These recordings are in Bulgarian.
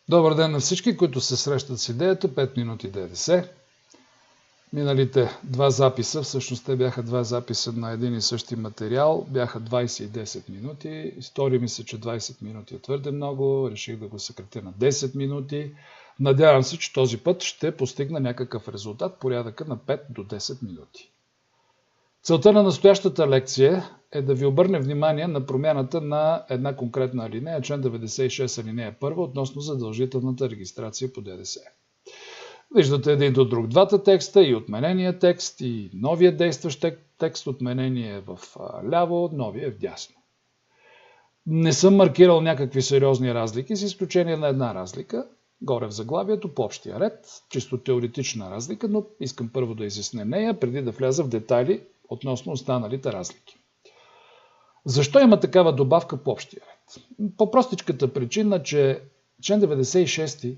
Добър ден на всички, които се срещат с идеята 5 минути ДДС. Миналите два записа, всъщност те бяха два записа на един и същи материал, бяха 20 и 10 минути. Стори ми се, че 20 минути е твърде много, реших да го съкратя на 10 минути. Надявам се, че този път ще постигна някакъв резултат, порядъка на 5 до 10 минути. Целта на настоящата лекция е да ви обърне внимание на промяната на една конкретна алинея, член 96 алинея 1, относно задължителната регистрация по ДДС. Виждате един до друг двата текста, и отменения текст, и новия действащ текст. Отменение е в ляво, новия е в дясно. Не съм маркирал някакви сериозни разлики, с изключение на една разлика, горе в заглавието, по общия ред, чисто теоретична разлика, но искам първо да изясня нея, преди да вляза в детайли относно останалите разлики. Защо има такава добавка по общия ред? По простичката причина, че член 96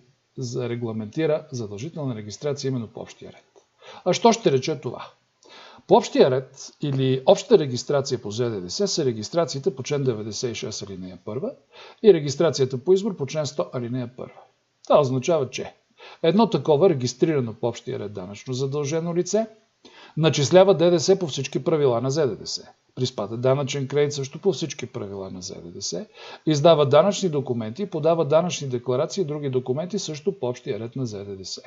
регламентира задължителна регистрация именно по общия ред. А що ще рече това? По общия ред или обща регистрация по ЗДДС са регистрациите по член 96 алинея 1 и регистрацията по избор по член 100 алинея 1. Това означава, че едно такова регистрирано по общия ред данъчно задължено лице начислява ДДС по всички правила на ЗДДС. Приспада данъчен кредит също по всички правила на ЗДДС, издава данъчни документи, подава данъчни декларации и други документи също по общия ред на ЗДДС.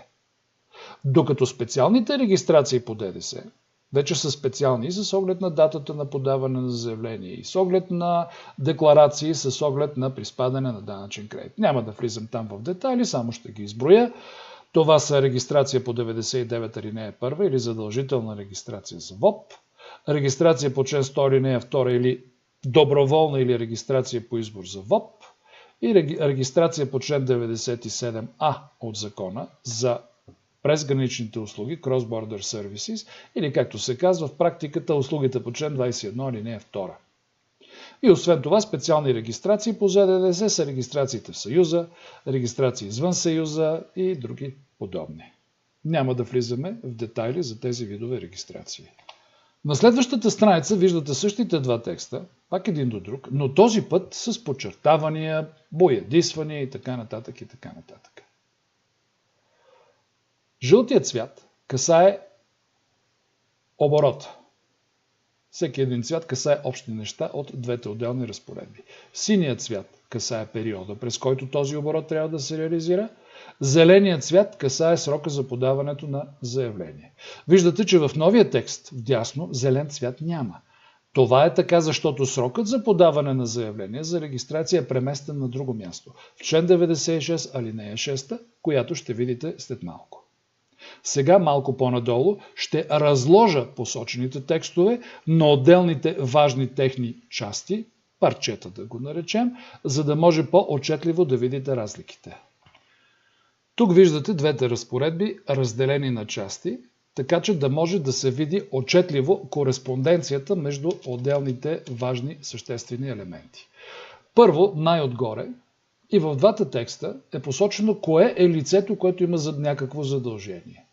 Докато специалните регистрации по ДДС вече са специални с оглед на датата на подаване на заявление и с оглед на декларации, с оглед на приспадане на данъчен кредит. Няма да влизам там в детайли, само ще ги изброя. Това са регистрация по 99 алинея 1 или задължителна регистрация за ВОП, регистрация по член 100 алинея 2 или доброволна или регистрация по избор за ВОП и регистрация по член 97А от закона за презграничните услуги, Cross-Border Services, или както се казва в практиката услугите по член 21 алинея 2. И освен това специални регистрации по ЗДДС са регистрациите в Съюза, регистрации извън Съюза и други подобни. Няма да влизаме в детайли за тези видове регистрации. На следващата страница виждате същите два текста, пак един до друг, но този път с подчертавания, боядисвания и така нататък и така нататък. Жълтият цвят касае оборота. Всеки един цвят касае общи неща от двете отделни разпоредби. Синият цвят касае периода, през който този оборот трябва да се реализира. Зеленият цвят касае срока за подаването на заявление. Виждате, че в новия текст, вдясно, зелен цвят няма. Това е така, защото срокът за подаване на заявление за регистрация е преместен на друго място. В член 96 алинея 6, която ще видите след малко. Сега малко по-надолу ще разложа посочените текстове на отделните важни техни части, парчета да го наречем, за да може по-отчетливо да видите разликите. Тук виждате двете разпоредби, разделени на части, така че да може да се види отчетливо кореспонденцията между отделните важни съществени елементи. Първо, най-отгоре, и в двата текста е посочено кое е лицето, което има някакво задължение.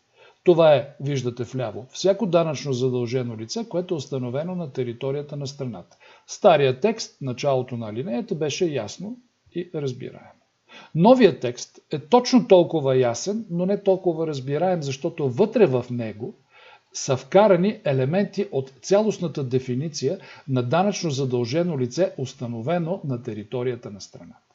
Това е, виждате вляво, всяко данъчно задължено лице, което е установено на територията на страната. Стария текст, началото на алинеята, беше ясно и разбираем. Новият текст е точно толкова ясен, но не толкова разбираем, защото вътре в него са вкарани елементи от цялостната дефиниция на данъчно задължено лице, установено на територията на страната.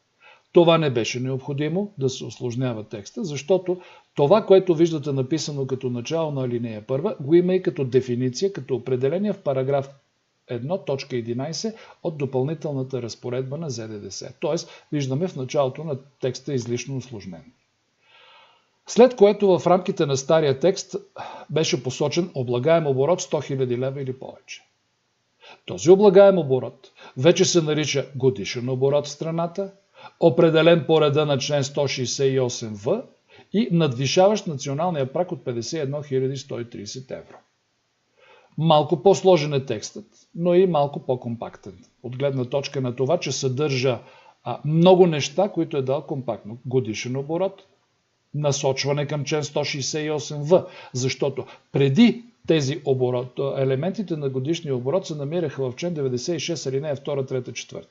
Това не беше необходимо да се усложнява текста, защото това, което виждате написано като начало на алинея 1, го има и като дефиниция, като определение в параграф 1, точка 11 от допълнителната разпоредба на ЗДДС. Тоест, виждаме в началото на текста излишно усложнен. След което в рамките на стария текст беше посочен облагаем оборот 100 000 лева или повече. Този облагаем оборот вече се нарича годишен оборот в страната, определен по реда на член 168в и надвишаващ националния праг от 51 130 евро. Малко по-сложен е текстът, но и малко по-компактен. От гледна точка на това, че съдържа много неща, които е дал компактно. Годишен оборот, насочване към член 168в, защото преди тези елементите на годишния оборот се намираха в член 96 алинея 2, 3, 4.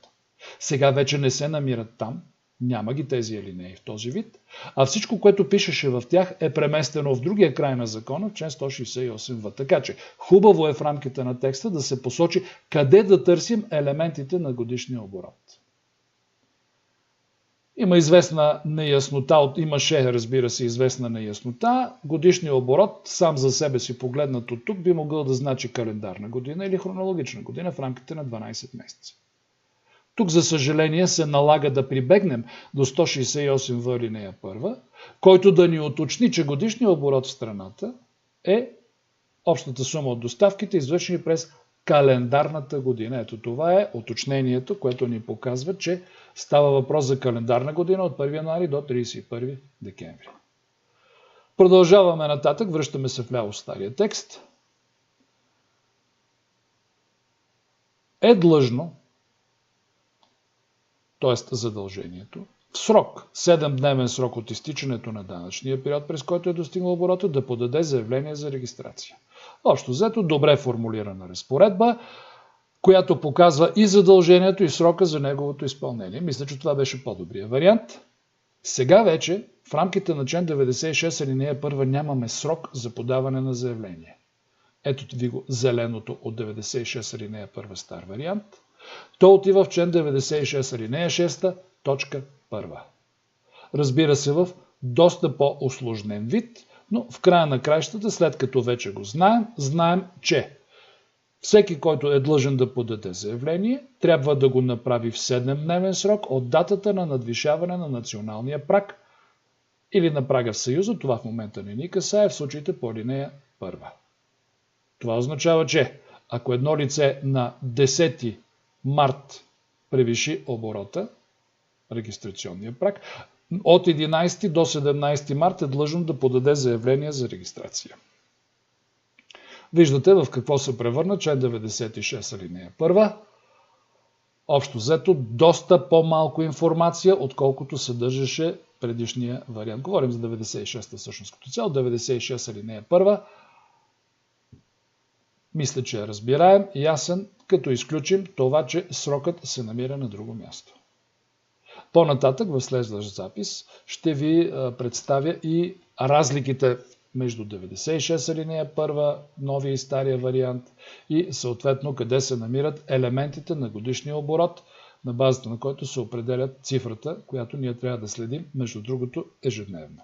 Сега вече не се намират там, Няма ги тези алинеи в този вид, а всичко, което пишеше в тях, е преместено в другия край на закона, в член 168в. Така че хубаво е в рамките на текста да се посочи къде да търсим елементите на годишния оборот. Има известна неяснота, имаше, разбира се, известна неяснота. Годишният оборот, сам за себе си погледнат от тук, би могъл да значи календарна година или хронологична година в рамките на 12 месеца. Тук, за съжаление, се налага да прибегнем до 168в алинея 1, който да ни уточни, че годишният оборот в страната е общата сума от доставките, извършени през календарната година. Ето това е уточнението, което ни показва, че става въпрос за календарна година от 1 януари до 31 декември. Продължаваме нататък, връщаме се вляво в стария текст. Е длъжно, т.е. задължението, в срок, 7-дневен срок от изтичането на данъчния период, през който е достигнал оборота, да подаде заявление за регистрация. Общо взето, добре формулирана разпоредба, която показва и задължението, и срока за неговото изпълнение. Мисля, че това беше по-добрия вариант. Сега вече, в рамките на член 96 алинея 1 нямаме срок за подаване на заявление. Ето ви го зеленото от 96 алинея 1 стар вариант. То отива в член 96 алинея 6, точка 1. Разбира се, в доста по-усложнен вид, но в края на краищата, след като вече го знаем, че всеки, който е длъжен да подаде заявление, трябва да го направи в 7-дневен срок от датата на надвишаване на националния праг или на прага в Съюза. Това в момента не ни касае в случаите по алинея 1. Това означава, че ако едно лице на 10 март превиши оборота, регистрационния праг, от 11 до 17 март е длъжно да подаде заявление за регистрация. Виждате в какво се превърна член 96 алинея 1. Общо взето доста по-малко информация, отколкото съдържаше предишния вариант. Говорим за 96-та всъщност като цяло. 96 алинея 1. Мисля, че е разбираем и ясен, като изключим това, че срокът се намира на друго място. По-нататък в следващ запис ще ви представя и разликите между 96 алинея 1, новия и стария вариант и съответно къде се намират елементите на годишния оборот, на базата на който се определят цифрата, която ние трябва да следим, между другото, ежедневно.